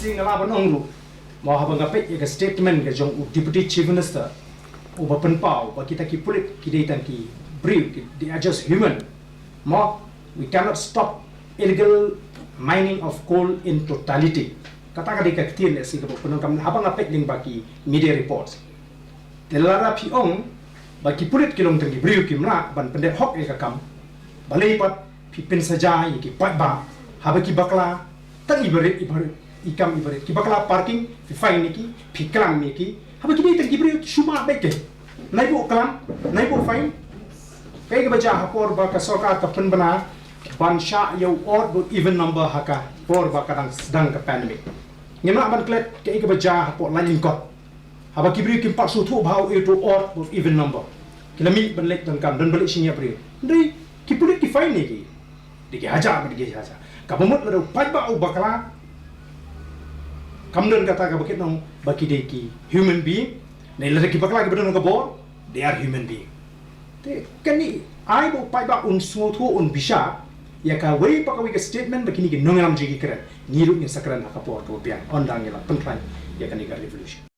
sing ngala banong lu mau habang ngapet ya statement ke jong deputy chief minister uba penpau ba kita ki pulit ki deitan ki brief they are just human mau we cannot stop illegal mining of coal in totality kata ka dikaktir le si ka punong kam habang ngapet ling baki media reports telara piong baki pulit kilong tengki brief ki mra ban pendek hok e ka kam balai pat pipin saja ki pat ba habaki bakla tang ibarit ikam ibarit ki bakla parking fi fine niki fi klam niki haba ki deitan ki brief shuma beke naibu klam naibu fine kai ga baja hapor ba ka soka ka pen bana bansha yo or do even number haka por ba kadang sedang ka pandemic ngena ban klet kai ga baja hapor lain kot haba ki brief ki pak su thu bau e to or do even number kilami ban lek dan kam dan balik sinya brief ndai ki pulit ki fine niki diki haja kabumut la pai ba bakala kamden kata ka bakit nong baki deki human being nei la ki bakala ki bedon ka bor they are human being te kani ai bo pai ba un smooth un bisha ya ka wei pa ka wi ka statement bakini ki nongalam jigi kren niru ni sakran ka por ko pian ondang ya la pentran ya kani ka revolution